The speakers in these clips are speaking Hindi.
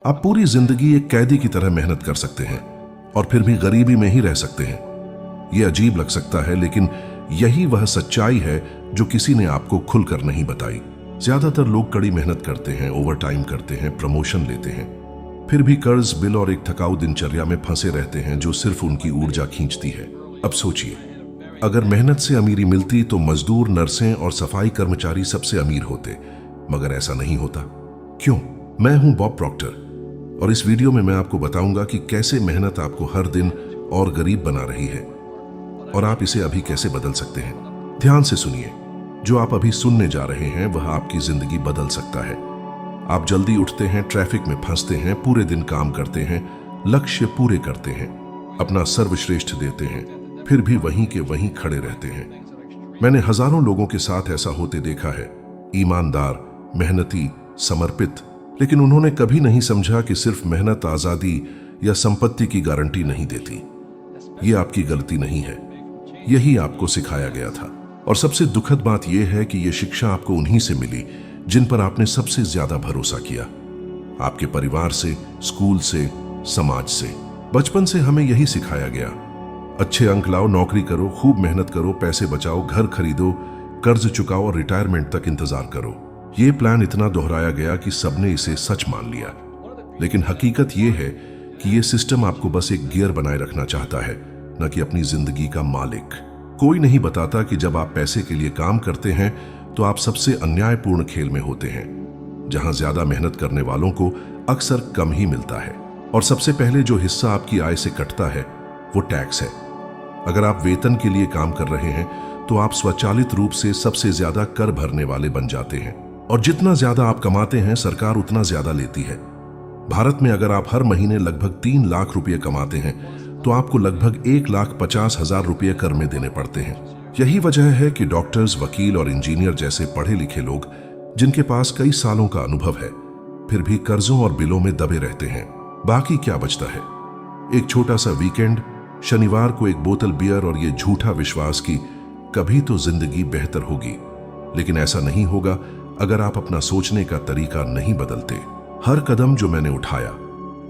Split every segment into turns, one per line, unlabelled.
आप पूरी जिंदगी एक कैदी की तरह मेहनत कर सकते हैं और फिर भी गरीबी में ही रह सकते हैं। यह अजीब लग सकता है, लेकिन यही वह सच्चाई है जो किसी ने आपको खुलकर नहीं बताई। ज्यादातर लोग कड़ी मेहनत करते हैं, ओवर टाइम करते हैं, प्रमोशन लेते हैं, फिर भी कर्ज, बिल और एक थकाऊ दिनचर्या में फंसे रहते हैं जो सिर्फ उनकी ऊर्जा खींचती है। अब सोचिए, अगर मेहनत से अमीरी मिलती तो मजदूर, नर्सें और सफाई कर्मचारी सबसे अमीर होते, मगर ऐसा नहीं होता। क्यों? मैं हूं बॉब प्रॉक्टर और इस वीडियो में मैं आपको बताऊंगा कि कैसे मेहनत आपको हर दिन और गरीब बना रही है और आप इसे अभी कैसे बदल सकते हैं। ध्यान से सुनिए, जो आप अभी सुनने जा रहे हैं वह आपकी जिंदगी बदल सकता है। आप जल्दी उठते हैं, ट्रैफिक में फंसते हैं, पूरे दिन काम करते हैं, लक्ष्य पूरे करते हैं, अपना सर्वश्रेष्ठ देते हैं, फिर भी वहीं के वहीं खड़े रहते हैं। मैंने हजारों लोगों के साथ ऐसा होते देखा है, ईमानदार, मेहनती, समर्पित, लेकिन उन्होंने कभी नहीं समझा कि सिर्फ मेहनत आजादी या संपत्ति की गारंटी नहीं देती। ये आपकी गलती नहीं है, यही आपको सिखाया गया था। और सबसे दुखद बात यह है कि यह शिक्षा आपको उन्हीं से मिली जिन पर आपने सबसे ज्यादा भरोसा किया, आपके परिवार से, स्कूल से, समाज से। बचपन से हमें यही सिखाया गया, अच्छे अंक लाओ, नौकरी करो, खूब मेहनत करो, पैसे बचाओ, घर खरीदो, कर्ज चुकाओ और रिटायरमेंट तक इंतजार करो। ये प्लान इतना दोहराया गया कि सबने इसे सच मान लिया। लेकिन हकीकत यह है कि यह सिस्टम आपको बस एक गियर बनाए रखना चाहता है, न कि अपनी जिंदगी का मालिक। कोई नहीं बताता कि जब आप पैसे के लिए काम करते हैं तो आप सबसे अन्यायपूर्ण खेल में होते हैं, जहां ज्यादा मेहनत करने वालों को अक्सर कम ही मिलता है। और सबसे पहले जो हिस्सा आपकी आय से कटता है वो टैक्स है। अगर आप वेतन के लिए काम कर रहे हैं तो आप स्वचालित रूप से सबसे ज्यादा कर भरने वाले बन जाते हैं, और जितना ज्यादा आप कमाते हैं सरकार उतना ज्यादा लेती है। भारत में अगर आप हर महीने लगभग 3 लाख रुपए कमाते हैं तो आपको लगभग 1,50,000 रुपये कर में देने पड़ते हैं। यही वजह है कि डॉक्टर्स, वकील और इंजीनियर जैसे पढ़े लिखे लोग, जिनके पास कई सालों का अनुभव है, फिर भी कर्जों और बिलों में दबे रहते हैं। बाकी क्या बचता है? एक छोटा सा वीकेंड, शनिवार को एक बोतल बियर और ये झूठा विश्वास कि कभी तो जिंदगी बेहतर होगी। लेकिन ऐसा नहीं होगा अगर आप अपना सोचने का तरीका नहीं बदलते। हर कदम जो मैंने उठाया,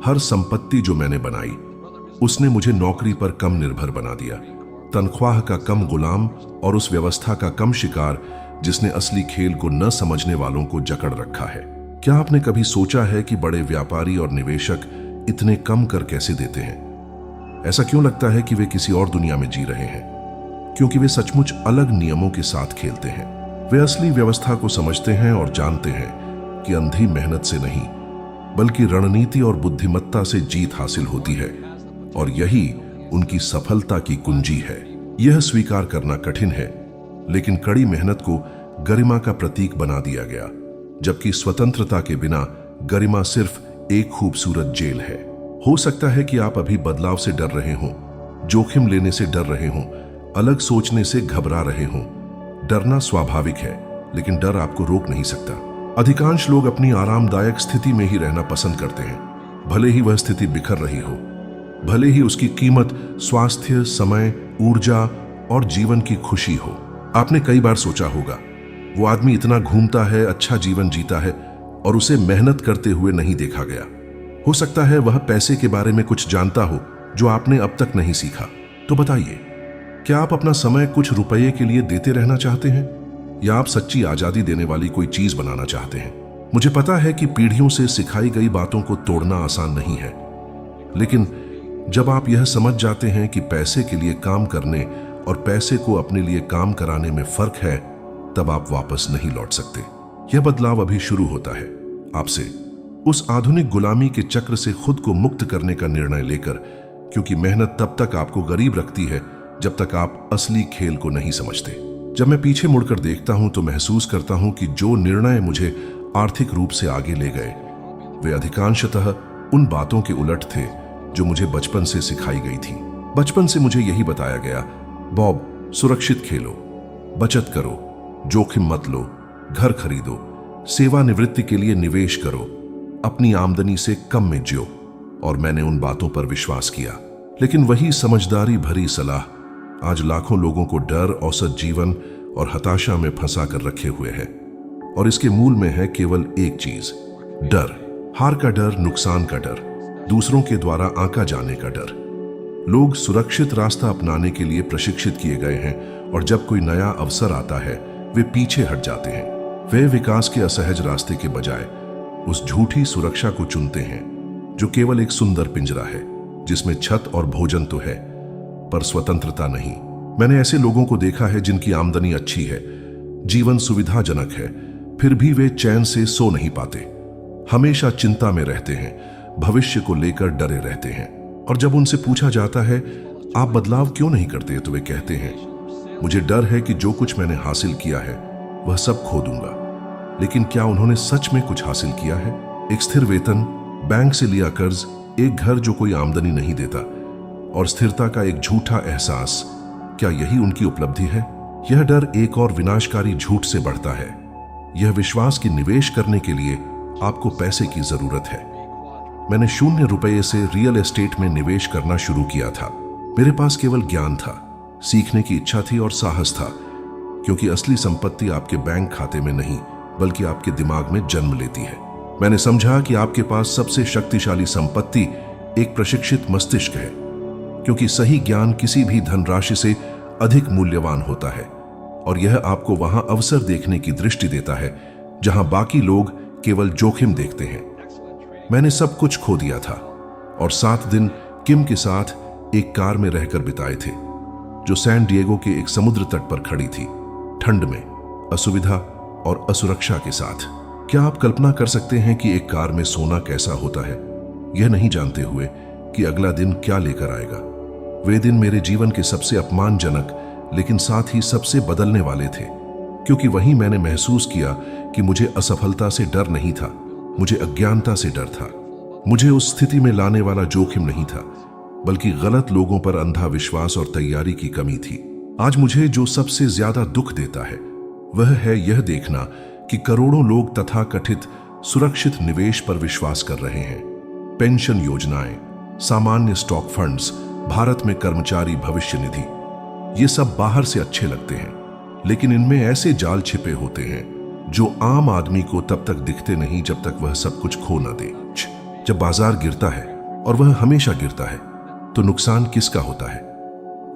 हर संपत्ति जो मैंने बनाई, उसने मुझे नौकरी पर कम निर्भर बना दिया, तनख्वाह का कम गुलाम और उस व्यवस्था का कम शिकार जिसने असली खेल को न समझने वालों को जकड़ रखा है। क्या आपने कभी सोचा है कि बड़े व्यापारी और निवेशक इतने कम कर कैसे देते हैं? ऐसा क्यों लगता है कि वे किसी और दुनिया में जी रहे हैं? क्योंकि वे सचमुच अलग नियमों के साथ खेलते हैं। वे असली व्यवस्था को समझते हैं और जानते हैं कि अंधी मेहनत से नहीं, बल्कि रणनीति और बुद्धिमत्ता से जीत हासिल होती है, और यही उनकी सफलता की कुंजी है। यह स्वीकार करना कठिन है, लेकिन कड़ी मेहनत को गरिमा का प्रतीक बना दिया गया, जबकि स्वतंत्रता के बिना गरिमा सिर्फ एक खूबसूरत जेल है। हो सकता है कि आप अभी बदलाव से डर रहे हों, जोखिम लेने से डर रहे हों, अलग सोचने से घबरा रहे हों। डरना स्वाभाविक है, लेकिन डर आपको रोक नहीं सकता। अधिकांश लोग अपनी आरामदायक स्थिति में ही रहना पसंद करते हैं, भले ही वह स्थिति बिखर रही हो, भले ही उसकी कीमत स्वास्थ्य, समय, ऊर्जा और जीवन की खुशी हो। आपने कई बार सोचा होगा, वो आदमी इतना घूमता है, अच्छा जीवन जीता है, और उसे मेहनत करते हुए नहीं देखा गया। हो सकता है वह पैसे के बारे में कुछ जानता हो जो आपने अब तक नहीं सीखा। तो बताइए, क्या आप अपना समय कुछ रुपये के लिए देते रहना चाहते हैं, या आप सच्ची आजादी देने वाली कोई चीज बनाना चाहते हैं? मुझे पता है कि पीढ़ियों से सिखाई गई बातों को तोड़ना आसान नहीं है, लेकिन जब आप यह समझ जाते हैं कि पैसे के लिए काम करने और पैसे को अपने लिए काम कराने में फर्क है, तब आप वापस नहीं लौट सकते। यह बदलाव अभी शुरू होता है, आपसे, उस आधुनिक गुलामी के चक्र से खुद को मुक्त करने का निर्णय लेकर, क्योंकि मेहनत तब तक आपको गरीब रखती है जब तक आप असली खेल को नहीं समझते। जब मैं पीछे मुड़कर देखता हूं तो महसूस करता हूं कि जो निर्णय मुझे आर्थिक रूप से आगे ले गए, वे अधिकांशतः उन बातों के उलट थे जो मुझे बचपन से सिखाई गई थी। बचपन से मुझे यही बताया गया, बॉब, सुरक्षित खेलो, बचत करो, जोखिम मत लो, घर खरीदो, सेवानिवृत्ति के लिए निवेश करो, अपनी आमदनी से कम में जियो। और मैंने उन बातों पर विश्वास किया, लेकिन वही समझदारी भरी सलाह आज लाखों लोगों को डर, औसत जीवन और हताशा में फंसा कर रखे हुए है। और इसके मूल में है केवल एक चीज, डर। हार का डर, नुकसान का डर, दूसरों के द्वारा आंका जाने का डर। लोग सुरक्षित रास्ता अपनाने के लिए प्रशिक्षित किए गए हैं और जब कोई नया अवसर आता है वे पीछे हट जाते हैं। वे विकास के असहज रास्ते के बजाय उस झूठी सुरक्षा को चुनते हैं जो केवल एक सुंदर पिंजरा है, जिसमें छत और भोजन तो है पर स्वतंत्रता नहीं। मैंने ऐसे लोगों को देखा है जिनकी आमदनी अच्छी है, जीवन सुविधाजनक है, फिर भी वे चैन से सो नहीं पाते। हमेशा चिंता में रहते हैं, भविष्य को लेकर डरे रहते हैं। और जब उनसे पूछा जाता है आप बदलाव क्यों नहीं करते, तो वे कहते हैं मुझे डर है कि जो कुछ मैंने हासिल किया है वह सब खो दूंगा। लेकिन क्या उन्होंने सच में कुछ हासिल किया है? एक स्थिर वेतन, बैंक से लिया कर्ज, एक घर जो कोई आमदनी नहीं देता और स्थिरता का एक झूठा एहसास, क्या यही उनकी उपलब्धि है? यह डर एक और विनाशकारी झूठ से बढ़ता है, यह विश्वास की निवेश करने के लिए आपको पैसे की जरूरत है। मैंने ₹0 से रियल एस्टेट में निवेश करना शुरू किया था। मेरे पास केवल ज्ञान था, सीखने की इच्छा थी और साहस था, क्योंकि असली संपत्ति आपके बैंक खाते में नहीं बल्कि आपके दिमाग में जन्म लेती है। मैंने समझा कि आपके पास सबसे शक्तिशाली संपत्ति एक प्रशिक्षित मस्तिष्क है, क्योंकि सही ज्ञान किसी भी धनराशि से अधिक मूल्यवान होता है और यह आपको वहां अवसर देखने की दृष्टि देता है जहां बाकी लोग केवल जोखिम देखते हैं। मैंने सब कुछ खो दिया था और 7 दिन किम के साथ एक कार में रहकर बिताए थे, जो सैन डिएगो के एक समुद्र तट पर खड़ी थी, ठंड में, असुविधा और असुरक्षा के साथ। क्या आप कल्पना कर सकते हैं कि एक कार में सोना कैसा होता है, यह नहीं जानते हुए कि अगला दिन क्या लेकर आएगा? वे दिन मेरे जीवन के सबसे अपमानजनक लेकिन साथ ही सबसे बदलने वाले थे, क्योंकि वहीं मैंने महसूस किया कि मुझे असफलता से डर नहीं था, मुझे अज्ञानता से डर था। मुझे उस स्थिति में लाने वाला जोखिम नहीं था, बल्कि गलत लोगों पर अंधा विश्वास और तैयारी की कमी थी। आज मुझे जो सबसे ज्यादा दुख देता है वह है यह देखना कि करोड़ों लोग तथाकथित सुरक्षित निवेश पर विश्वास कर रहे हैं। पेंशन योजनाएं, सामान्य स्टॉक फंड्स, भारत में कर्मचारी भविष्य निधि, ये सब बाहर से अच्छे लगते हैं, लेकिन इनमें ऐसे जाल छिपे होते हैं जो आम आदमी को तब तक दिखते नहीं जब तक वह सब कुछ खो न दे। जब बाजार गिरता है, और वह हमेशा गिरता है, तो नुकसान किसका होता है?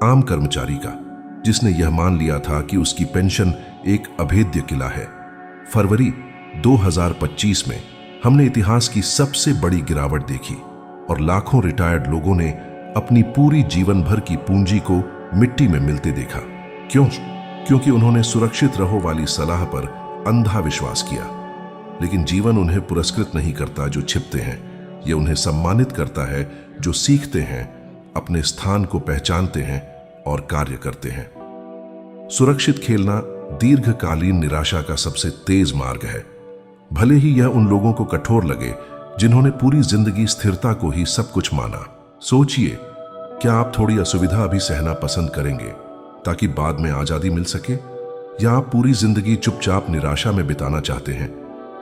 आम कर्मचारी का, जिसने यह मान लिया था कि उसकी पेंशन एक अभेद्य किला है। फरवरी 2025 में हमने इतिहास की सबसे बड़ी गिरावट देखी और लाखों रिटायर्ड लोगों ने अपनी पूरी जीवन भर की पूंजी को मिट्टी में मिलते देखा। क्यों? क्योंकि उन्होंने सुरक्षित रहो वाली सलाह पर अंधा विश्वास किया। लेकिन जीवन उन्हें पुरस्कृत नहीं करता जो छिपते हैं, यह उन्हें सम्मानित करता है जो सीखते हैं, अपने स्थान को पहचानते हैं और कार्य करते हैं। सुरक्षित खेलना दीर्घकालीन निराशा का सबसे तेज मार्ग है, भले ही यह उन लोगों को कठोर लगे जिन्होंने पूरी जिंदगी स्थिरता को ही सब कुछ माना। सोचिए, क्या आप थोड़ी असुविधा अभी सहना पसंद करेंगे ताकि बाद में आजादी मिल सके, या आप पूरी जिंदगी चुपचाप निराशा में बिताना चाहते हैं,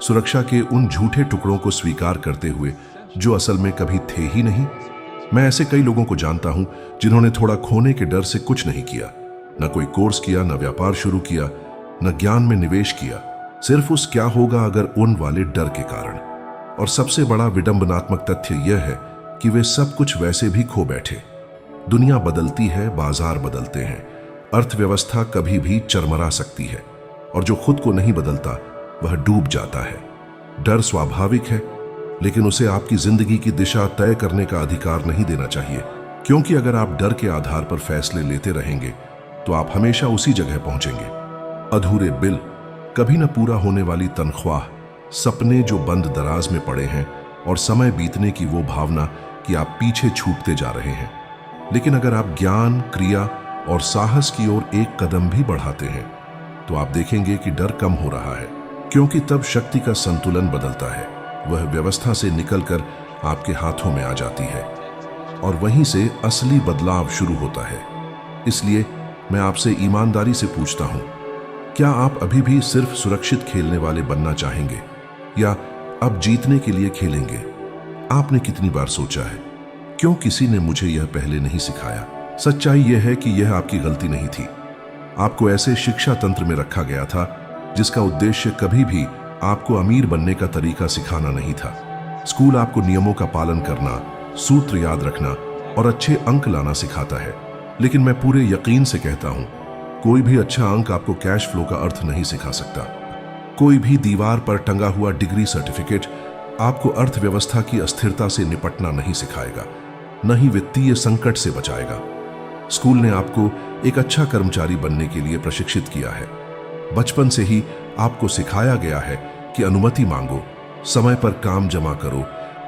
सुरक्षा के उन झूठे टुकड़ों को स्वीकार करते हुए जो असल में कभी थे ही नहीं? मैं ऐसे कई लोगों को जानता हूं जिन्होंने थोड़ा खोने के डर से कुछ नहीं किया, न कोई कोर्स किया, न व्यापार शुरू किया, न ज्ञान में निवेश किया, सिर्फ उस क्या होगा अगर उन वाले डर के कारण। और सबसे बड़ा विडंबनात्मक तथ्य यह है कि वे सब कुछ वैसे भी खो बैठे। दुनिया बदलती है, बाजार बदलते हैं, अर्थव्यवस्था कभी भी चरमरा सकती है, और जो खुद को नहीं बदलता वह डूब जाता है। डर स्वाभाविक है, लेकिन उसे आपकी जिंदगी की दिशा तय करने का अधिकार नहीं देना चाहिए, क्योंकि अगर आप डर के आधार पर फैसले लेते रहेंगे तो आप हमेशा उसी जगह पहुंचेंगे। अधूरे बिल, कभी न पूरा होने वाली तनख्वाह, सपने जो बंद दराज में पड़े हैं और समय बीतने की वो भावना कि आप पीछे छूटते जा रहे हैं। लेकिन अगर आप ज्ञान, क्रिया और साहस की ओर एक कदम भी बढ़ाते हैं तो आप देखेंगे कि डर कम हो रहा है, क्योंकि तब शक्ति का संतुलन बदलता है। वह व्यवस्था से निकलकर आपके हाथों में आ जाती है और वहीं से असली बदलाव शुरू होता है। इसलिए मैं आपसे ईमानदारी से पूछता हूं, क्या आप अभी भी सिर्फ सुरक्षित खेलने वाले बनना चाहेंगे या अब जीतने के लिए खेलेंगे? आपने कितनी बार सोचा है, क्यों किसी ने मुझे यह पहले नहीं सिखाया? सच्चाई यह है कि यह आपकी गलती नहीं थी। आपको ऐसे शिक्षा तंत्र में रखा गया था जिसका उद्देश्य कभी भी आपको अमीर बनने का तरीका सिखाना नहीं था। स्कूल आपको नियमों का पालन करना, सूत्र याद रखना और अच्छे अंक लाना सिखाता है, लेकिन मैं पूरे यकीन से कहता हूं, कोई भी अच्छा अंक आपको कैश फ्लो का अर्थ नहीं सिखा सकता। कोई भी दीवार पर टंगा हुआ डिग्री सर्टिफिकेट आपको अर्थव्यवस्था की अस्थिरता से निपटना नहीं सिखाएगा, न ही वित्तीय संकट से बचाएगा। स्कूल ने आपको एक अच्छा कर्मचारी बनने के लिए प्रशिक्षित किया है। बचपन से ही आपको सिखाया गया है कि अनुमति मांगो, समय पर काम जमा करो,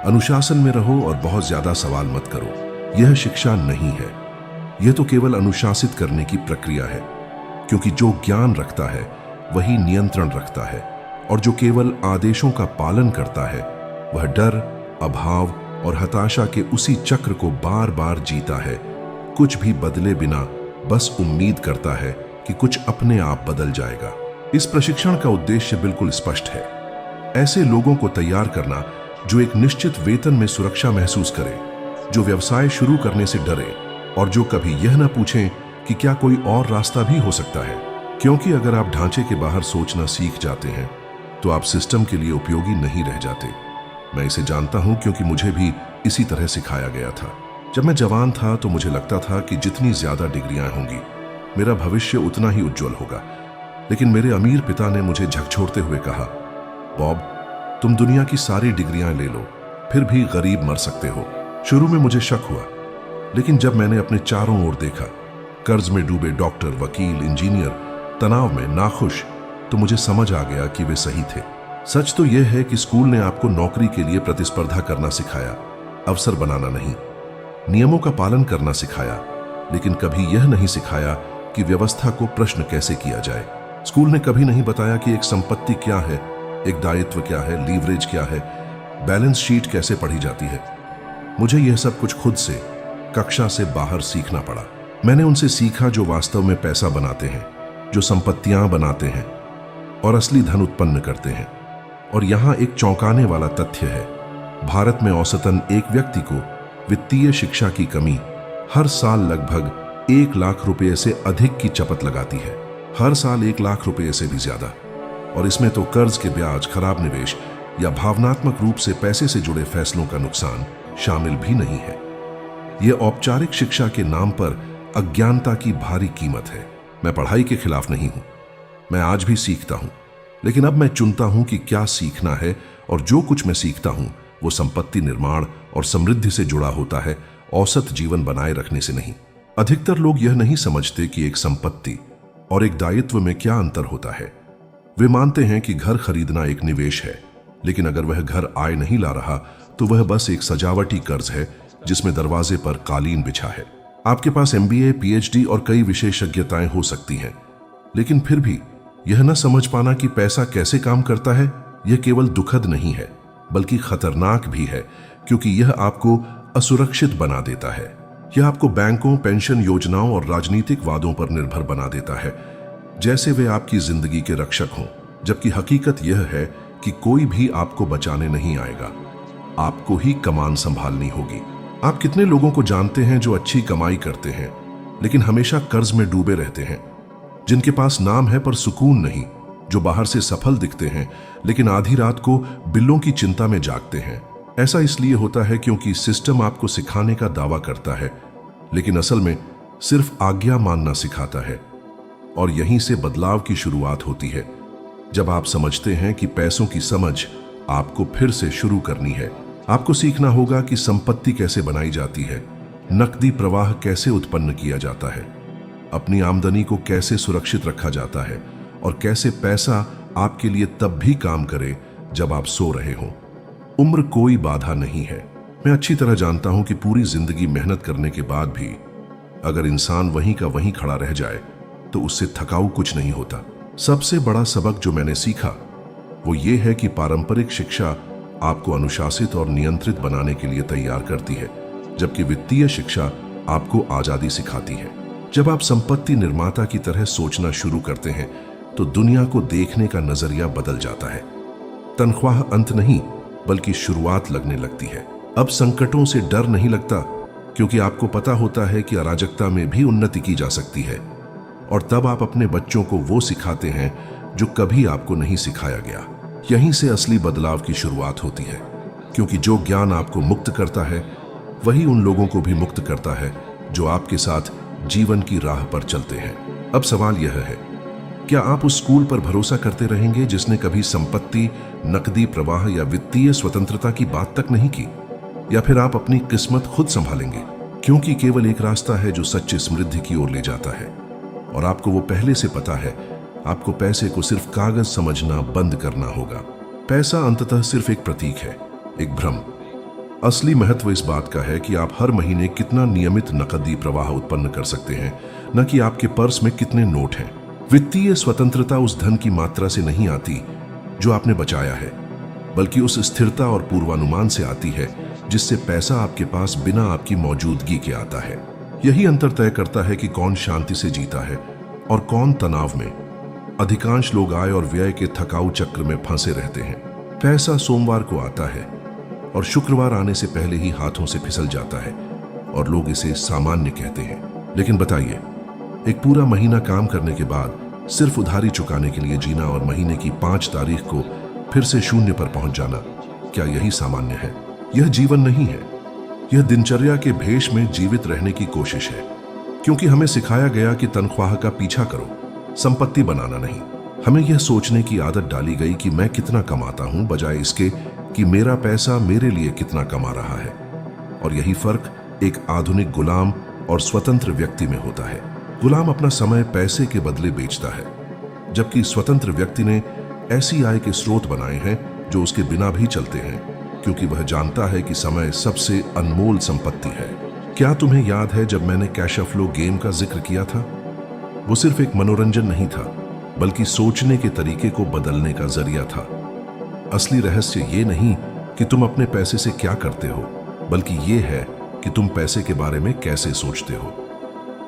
अनुशासन में रहो और बहुत ज्यादा सवाल मत करो। यह शिक्षा नहीं है, यह तो केवल अनुशासित करने की प्रक्रिया है, क्योंकि जो ज्ञान रखता है वही नियंत्रण रखता है, और जो केवल आदेशों का पालन करता है वह डर, अभाव और हताशा के उसी चक्र को बार बार जीता है, कुछ भी बदले बिना बस उम्मीद करता है कि कुछ अपने आप बदल जाएगा। इस प्रशिक्षण का उद्देश्य बिल्कुल स्पष्ट है, ऐसे लोगों को तैयार करना जो एक निश्चित वेतन में सुरक्षा महसूस करें, जो व्यवसाय शुरू करने से डरे और जो कभी यह न पूछें कि क्या कोई और रास्ता भी हो सकता है। क्योंकि अगर आप ढांचे के बाहर सोचना सीख जाते हैं तो आप सिस्टम के लिए उपयोगी नहीं रह जाते। मैं इसे जानता हूं क्योंकि मुझे भी इसी तरह सिखाया गया था। जब मैं जवान था तो मुझे लगता था कि जितनी ज्यादा डिग्रियां होंगी मेरा भविष्य उतना ही उज्जवल होगा, लेकिन मेरे अमीर पिता ने मुझे झकझोरते हुए कहा, बॉब, तुम दुनिया की सारी डिग्रियां ले लो, फिर भी गरीब मर सकते हो। शुरू में मुझे शक हुआ, लेकिन जब मैंने अपने चारों ओर देखा, कर्ज में डूबे डॉक्टर, वकील, इंजीनियर, तनाव में नाखुश, तो मुझे समझ आ गया कि वे सही थे। सच तो यह है कि स्कूल ने आपको नौकरी के लिए प्रतिस्पर्धा करना सिखाया, अवसर बनाना नहीं। नियमों का पालन करना सिखाया, लेकिन कभी यह नहीं सिखाया कि व्यवस्था को प्रश्न कैसे किया जाए। स्कूल ने कभी नहीं बताया कि एक संपत्ति क्या है, एक दायित्व क्या है, लीवरेज क्या है, बैलेंस शीट कैसे पढ़ी जाती है। मुझे यह सब कुछ खुद से कक्षा से बाहर सीखना पड़ा। मैंने उनसे सीखा जो वास्तव में पैसा बनाते हैं, जो संपत्तियां बनाते हैं और असली धन उत्पन्न करते हैं। और यहां एक चौंकाने वाला तथ्य है, भारत में औसतन एक व्यक्ति को वित्तीय शिक्षा की कमी हर साल लगभग 1 लाख रुपए से अधिक की चपत लगाती है। हर साल 1 लाख रुपए से भी ज्यादा। और इसमें तो कर्ज के ब्याज, खराब निवेश या भावनात्मक रूप से पैसे से जुड़े फैसलों का नुकसान शामिल भी नहीं है। यह औपचारिक शिक्षा के नाम पर अज्ञानता की भारी कीमत है। मैं पढ़ाई के खिलाफ नहीं हूं, मैं आज भी सीखता हूं, लेकिन अब मैं चुनता हूं कि क्या सीखना है, और जो कुछ मैं सीखता हूं वो संपत्ति निर्माण और समृद्धि से जुड़ा होता है, औसत जीवन बनाए रखने से नहीं। अधिकतर लोग यह नहीं समझते कि एक संपत्ति और एक दायित्व में क्या अंतर होता है। वे मानते हैं कि घर खरीदना एक निवेश है, लेकिन अगर वह घर आय नहीं ला रहा तो वह बस एक सजावटी कर्ज है जिसमें दरवाजे पर कालीन बिछा है। आपके पास MBA, PhD और कई विशेषज्ञताएं हो सकती हैं, लेकिन फिर भी यह न समझ पाना कि पैसा कैसे काम करता है, यह केवल दुखद नहीं है बल्कि खतरनाक भी है, क्योंकि यह आपको असुरक्षित बना देता है। यह आपको बैंकों, पेंशन योजनाओं और राजनीतिक वादों पर निर्भर बना देता है, जैसे वे आपकी जिंदगी के रक्षक हों, जबकि हकीकत यह है कि कोई भी आपको बचाने नहीं आएगा। आपको ही कमान संभालनी होगी। आप कितने लोगों को जानते हैं जो अच्छी कमाई करते हैं लेकिन हमेशा कर्ज में डूबे रहते हैं, जिनके पास नाम है पर सुकून नहीं, जो बाहर से सफल दिखते हैं लेकिन आधी रात को बिलों की चिंता में जागते हैं। ऐसा इसलिए होता है क्योंकि सिस्टम आपको सिखाने का दावा करता है, लेकिन असल में सिर्फ आज्ञा मानना सिखाता है। और यहीं से बदलाव की शुरुआत होती है, जब आप समझते हैं कि पैसों की समझ आपको फिर से शुरू करनी है। आपको सीखना होगा कि संपत्ति कैसे बनाई जाती है, नकदी प्रवाह कैसे उत्पन्न किया जाता है, अपनी आमदनी को कैसे सुरक्षित रखा जाता है, और कैसे पैसा आपके लिए तब भी काम करे जब आप सो रहे हों। उम्र कोई बाधा नहीं है। मैं अच्छी तरह जानता हूं कि पूरी जिंदगी मेहनत करने के बाद भी अगर इंसान वहीं का वहीं खड़ा रह जाए तो उससे थकाऊ कुछ नहीं होता। सबसे बड़ा सबक जो मैंने सीखा वो ये है कि पारंपरिक शिक्षा आपको अनुशासित और नियंत्रित बनाने के लिए तैयार करती है, जबकि वित्तीय शिक्षा आपको आजादी सिखाती है। जब आप संपत्ति निर्माता की तरह सोचना शुरू करते हैं तो दुनिया को देखने का नजरिया बदल जाता है। तनख्वाह अंत नहीं बल्कि शुरुआत लगने लगती है। अब संकटों से डर नहीं लगता, क्योंकि आपको पता होता है कि अराजकता में भी उन्नति की जा सकती है। और तब आप अपने बच्चों को वो सिखाते हैं जो कभी आपको नहीं सिखाया गया। यहीं से असली बदलाव की शुरुआत होती है। क्योंकि जो ज्ञान आपको मुक्त करता है वही उन लोगों को भी मुक्त करता है जो आपके साथ जीवन की राह पर चलते हैं। अब सवाल यह है, क्या आप उस स्कूल पर भरोसा करते रहेंगे जिसने कभी संपत्ति, नकदी प्रवाह या वित्तीय स्वतंत्रता की बात तक नहीं की, या फिर आप अपनी किस्मत खुद संभालेंगे? क्योंकि केवल एक रास्ता है जो सच्ची समृद्धि की ओर ले जाता है, और आपको वो पहले से पता है। आपको पैसे को सिर्फ कागज समझना बंद करना होगा। पैसा अंततः सिर्फ एक प्रतीक है, एक भ्रम। असली महत्व इस बात का है कि आप हर महीने कितना नियमित नकदी प्रवाह उत्पन्न कर सकते हैं, न कि आपके पर्स में कितने नोट हैं। वित्तीय स्वतंत्रता उस धन की मात्रा से नहीं आती जो आपने बचाया है, बल्कि उस स्थिरता और पूर्वानुमान से आती है जिससे पैसा आपके पास बिना आपकी मौजूदगी के आता है। यही अंतर तय करता है कि कौन शांति से जीता है और कौन तनाव में। अधिकांश लोग आय और व्यय के थकाऊ चक्र में फंसे रहते हैं। पैसा सोमवार को आता है और शुक्रवार आने से पहले ही हाथों से फिसल जाता है, और लोग इसे सामान्य कहते हैं। लेकिन बताइए, एक पूरा महीना काम करने के बाद सिर्फ उधारी चुकाने के लिए जीना और महीने की 5 तारीख को फिर से शून्य पर पहुंच जाना, क्या यही सामान्य है? यह जीवन नहीं है। यह दिनचर्या के भेष में जीवित रहने की कोशिश है, क्योंकि हमें सिखाया गया कि तनख्वाह का पीछा करो, संपत्ति बनाना नहीं। हमें यह सोचने की आदत डाली गई कि मैं कितना कमाता हूं, बजाय इसके कि मेरा पैसा मेरे लिए कितना कमा रहा है। और यही फर्क एक आधुनिक गुलाम और स्वतंत्र व्यक्ति में होता है। गुलाम अपना समय पैसे के बदले बेचता है, जबकि स्वतंत्र व्यक्ति ने ऐसी आय के स्रोत बनाए हैं जो उसके बिना भी चलते हैं, क्योंकि वह जानता है कि समय सबसे अनमोल संपत्ति है। क्या तुम्हें याद है जब मैंने कैश फ्लो गेम का जिक्र किया था? वो सिर्फ एक मनोरंजन नहीं था, बल्कि सोचने के तरीके को बदलने का जरिया था। असली रहस्य ये नहीं कि तुम अपने पैसे से क्या करते हो, बल्कि ये है कि तुम पैसे के बारे में कैसे सोचते हो।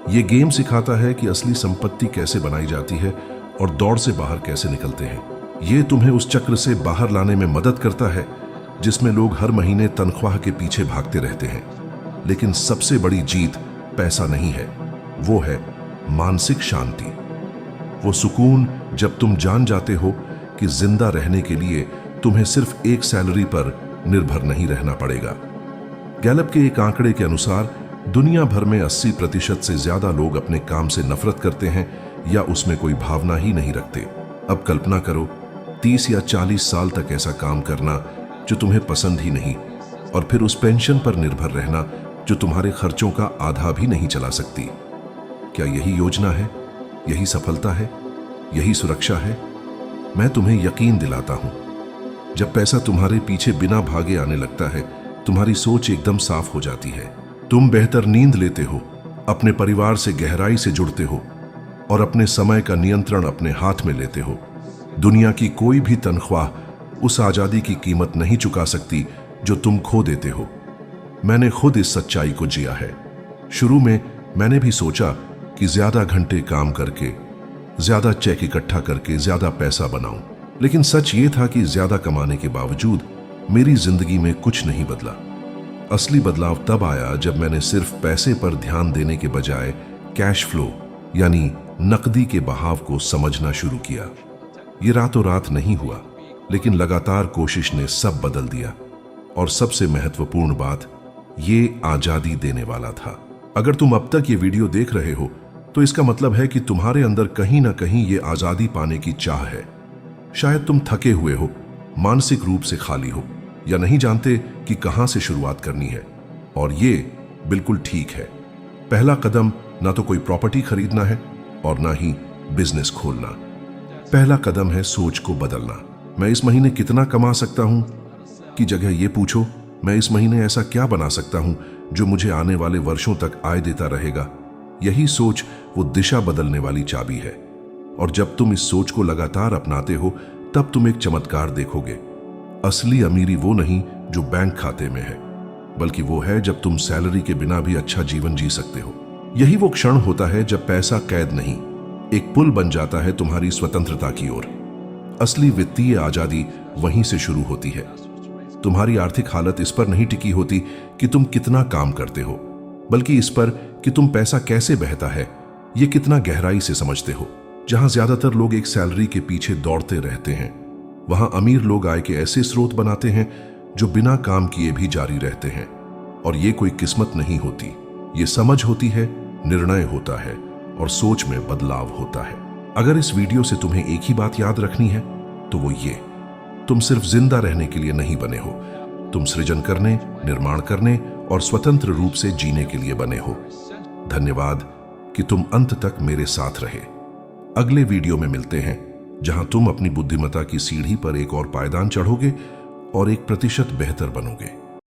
ये गेम सिखाता है कि असली संपत्ति कैसे बनाई जाती है और दौड़ से बाहर कैसे निकलते हैं। ये तुम्हें उस चक्र से बाहर लाने में मदद करता है जिसमें लोग हर महीने तनख्वाह के पीछे भागते रहते हैं। लेकिन सबसे बड़ी जीत पैसा नहीं है, वो है मानसिक शांति। वो सुकून जब तुम जान जाते हो कि जिंदा रहने के लिए तुम्हें सिर्फ एक सैलरी पर निर्भर नहीं रहना पड़ेगा। गैलप के एक आंकड़े के अनुसार दुनिया भर में 80% से ज्यादा लोग अपने काम से नफरत करते हैं या उसमें कोई भावना ही नहीं रखते। अब कल्पना करो 30 या 40 साल तक ऐसा काम करना जो तुम्हें पसंद ही नहीं, और फिर उस पेंशन पर निर्भर रहना जो तुम्हारे खर्चों का आधा भी नहीं चला सकती। क्या यही योजना है? यही सफलता है? यही सुरक्षा है? मैं तुम्हें यकीन दिलाता हूं, जब पैसा तुम्हारे पीछे बिना भागे आने लगता है, तुम्हारी सोच एकदम साफ हो जाती है। तुम बेहतर नींद लेते हो, अपने परिवार से गहराई से जुड़ते हो और अपने समय का नियंत्रण अपने हाथ में लेते हो। दुनिया की कोई भी तनख्वाह उस आजादी की कीमत नहीं चुका सकती जो तुम खो देते हो। मैंने खुद इस सच्चाई को जिया है। शुरू में मैंने भी सोचा कि ज्यादा घंटे काम करके, ज्यादा चेक इकट्ठा करके ज्यादा पैसा बनाऊं, लेकिन सच ये था कि ज्यादा कमाने के बावजूद मेरी जिंदगी में कुछ नहीं बदला। असली बदलाव तब आया जब मैंने सिर्फ पैसे पर ध्यान देने के बजाय कैश फ्लो यानी नकदी के बहाव को समझना शुरू किया। ये रातों रात नहीं हुआ, लेकिन लगातार कोशिश ने सब बदल दिया। और सबसे महत्वपूर्ण बात, ये आजादी देने वाला था। अगर तुम अब तक ये वीडियो देख रहे हो तो इसका मतलब है कि तुम्हारे अंदर कहीं ना कहीं ये आजादी पाने की चाह है। शायद तुम थके हुए हो, मानसिक रूप से खाली हो, या नहीं जानते कि कहां से शुरुआत करनी है। और ये बिल्कुल ठीक है। पहला कदम ना तो कोई प्रॉपर्टी खरीदना है और ना ही बिजनेस खोलना। पहला कदम है सोच को बदलना। मैं इस महीने कितना कमा सकता हूं की जगह ये पूछो, मैं इस महीने ऐसा क्या बना सकता हूं जो मुझे आने वाले वर्षों तक आय देता रहेगा। यही सोच वो दिशा बदलने वाली चाबी है। और जब तुम इस सोच को लगातार अपनाते हो, तब तुम एक चमत्कार देखोगे। असली अमीरी वो नहीं जो बैंक खाते में है, बल्कि वो है जब तुम सैलरी के बिना भी अच्छा जीवन जी सकते हो। यही वो क्षण होता है जब पैसा कैद नहीं, एक पुल बन जाता है तुम्हारी स्वतंत्रता की ओर। असली वित्तीय आजादी वहीं से शुरू होती है। तुम्हारी आर्थिक हालत इस पर नहीं टिकी होती कि तुम कितना काम करते हो, बल्कि इस पर कि तुम पैसा कैसे बहता है ये कितना गहराई से समझते हो। जहां ज्यादातर लोग एक सैलरी के पीछे दौड़ते रहते हैं, वहां अमीर लोग आय के ऐसे स्रोत बनाते हैं जो बिना काम किए भी जारी रहते हैं। और ये कोई किस्मत नहीं होती, ये समझ होती है, निर्णय होता है और सोच में बदलाव होता है। अगर इस वीडियो से तुम्हें एक ही बात याद रखनी है तो वो ये: तुम सिर्फ जिंदा रहने के लिए नहीं बने हो, तुम सृजन करने, निर्माण करने और स्वतंत्र रूप से जीने के लिए बने हो। धन्यवाद कि तुम अंत तक मेरे साथ रहे। अगले वीडियो में मिलते हैं, जहां तुम अपनी बुद्धिमत्ता की सीढ़ी पर एक और पायदान चढ़ोगे और 1% बेहतर बनोगे।